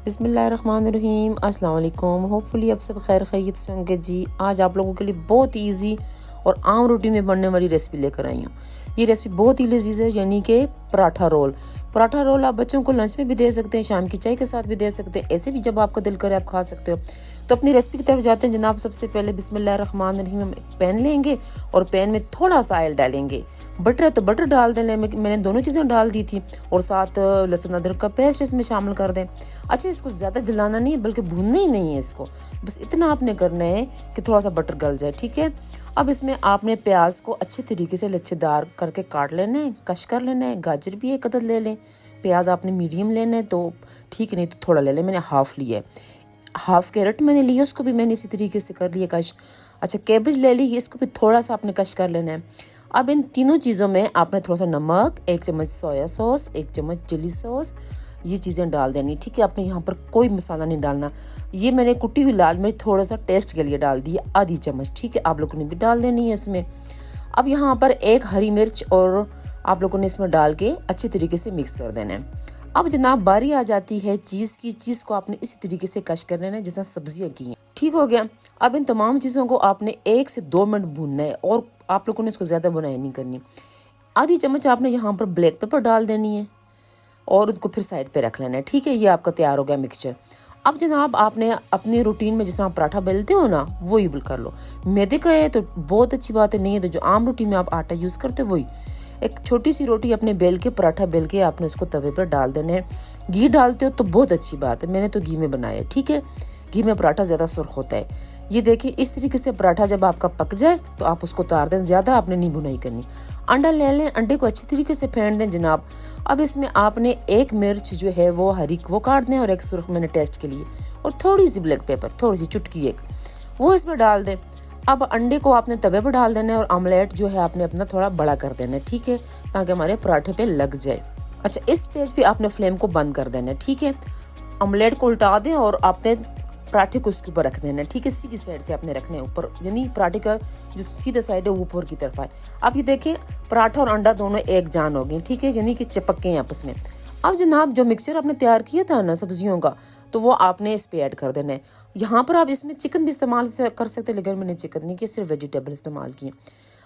बिस्मिल्लाहिर्रहमानिर्रहीम, अस्सलाम वालेकुम। होपफुली आप सब खैर खैरियत से होंगे जी। आज आप लोगों के लिए बहुत ईजी और आम रूटीन में बनने वाली रेसिपी लेकर आई हूँ। ये रेसिपी बहुत ही लजीज है, यानी कि पराठा रोल। पराठा रोल आप बच्चों को लंच में भी दे सकते हैं, शाम की चाय के साथ भी दे सकते हैं, ऐसे भी जब आपका दिल करे आप खा सकते हो। तो अपनी रेसिपी की तरफ जाते हैं जनाब। सबसे पहले बिस्मिल्लाहिर्रहमानिर्रहीम हम एक पैन लेंगे और पैन में थोड़ा सा ऑयल डालेंगे। बटर है तो बटर डाल दें, मैंने दोनों चीज़ें डाल दी थी, और साथ लहसुन अदरक का पेस्ट इसमें शामिल कर दें। अच्छा, इसको ज़्यादा जलाना नहीं है बल्कि भूनना ही नहीं है इसको, बस इतना आपने करना है कि थोड़ा सा बटर गल जाए, ठीक है। अब इसमें आपने प्याज को अच्छे तरीके से लच्छेदार करके काट लेना है, कश कर लेना है। गाजर भी एक अदद ले लें। प्याज आपने मीडियम लेना है तो ठीक, नहीं तो थोड़ा ले लें। मैंने हाफ लिया है। हाफ कैरेट मैंने लिया, उसको भी मैंने इसी तरीके से कर लिया कश। अच्छा, कैबेज ले ली, इसको भी थोड़ा सा आपने कश कर लेना है। अब इन तीनों चीज़ों में आपने थोड़ा सा नमक, 1 चम्मच सोया सॉस, 1 चम्मच चिली सॉस, ये चीज़ें डाल देनी, ठीक है। आपने यहाँ पर कोई मसाला नहीं डालना। ये मैंने कुटी हुई लाल मिर्च थोड़ा सा टेस्ट के लिए डाल दी, आधी चम्मच, ठीक है। आप लोगों ने भी डाल देनी है इसमें। अब यहाँ पर 1 हरी मिर्च और आप लोगों ने इसमें डाल के अच्छे तरीके से मिक्स कर देना है। अब जनाब बारी आ जाती है चीज़ की। चीज़ को आपने इसी तरीके से कश कर लेना है जिस तरह सब्जियाँ की हैं, ठीक हो गया। अब इन तमाम चीज़ों को आपने 1 से 2 मिनट भूनना है, और आप लोगों ने इसको ज़्यादा बुनाई नहीं करनी। आधी चम्मच आपने यहाँ पर ब्लैक पेपर डाल देनी है और उनको फिर साइड पे रख लेना है, ठीक है। ये आपका तैयार हो गया मिक्सचर। अब जनाब आपने अपनी रूटीन में जिस तरह पराठा बेलते हो ना, वही कर लो। मैदे का है तो बहुत अच्छी बात है, नहीं है तो जो आम रूटीन में आप आटा यूज़ करते हो वही। एक छोटी सी रोटी अपने बेल के, पराठा बेल के आपने उसको तवे पर डाल देना है। घी डालते हो तो बहुत अच्छी बात है, मैंने तो घी में बनाया है, ठीक है। घी में पराठा ज़्यादा सुर्ख होता है। ये देखिए, इस तरीके से पराठा जब आपका पक जाए तो आप उसको उतार दें, ज़्यादा आपने नहीं भुनाई करनी। अंडा ले लें, अंडे को अच्छी तरीके से फेंट दें जनाब। अब इसमें आपने 1 मिर्च जो है वो हरी वो काट दें, और 1 सुर्ख मैंने टेस्ट के लिए, और थोड़ी सी ब्लैक पेपर, थोड़ी सी चुटकी 1, वो इसमें डाल दें। अब अंडे को आपने तवे पर डाल देना है, और ऑमलेट जो है आपने अपना थोड़ा बड़ा कर देना है, ठीक है, ताकि हमारे पराठे पे लग जाए। अच्छा, इस स्टेज पे आपने फ्लेम को बंद कर देना है, ठीक है। ऑमलेट को उल्टा दें और आपने पराठे को उसके ऊपर रख देना है, ठीक है। सीधी साइड से आपने रखना है ऊपर, यानी पराठे का जो सीधा साइड है ऊपर की तरफ आए। अब ये देखें, पराठा और अंडा दोनों एक जान हो गए, ठीक है, यानी कि चिपक के आपस में। अब जनाब जो मिक्सचर आपने तैयार किया था ना सब्जियों का, तो वो आपने इस पे ऐड कर देना है। यहाँ पर आप इसमें चिकन भी इस्तेमाल कर सकते हैं, लेकिन मैंने चिकन नहीं किया, सिर्फ वेजिटेबल इस्तेमाल किए।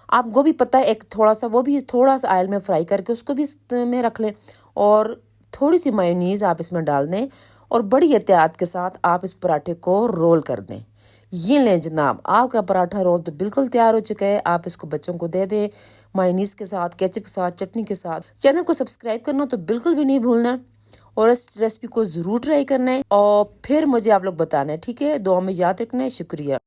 आप गोभी पत्ता एक थोड़ा सा, वो भी थोड़ा सा ऑयल में फ्राई करके उसको भी इसमें रख लें, और थोड़ी सी मेयोनीज आप इसमें डाल दें, और बड़ी एहतियात के साथ आप इस पराठे को रोल कर दें। ये लें जनाब, आपका पराठा रोल तो बिल्कुल तैयार हो चुका है। आप इसको बच्चों को दे दें मेयोनीज के साथ, केचप के साथ, चटनी के साथ। चैनल को सब्सक्राइब करना तो बिल्कुल भी नहीं भूलना, और इस रेसिपी को ज़रूर ट्राई करना है, और फिर मुझे आप लोग बताना है, ठीक है। दुआ में याद रखना है। शुक्रिया।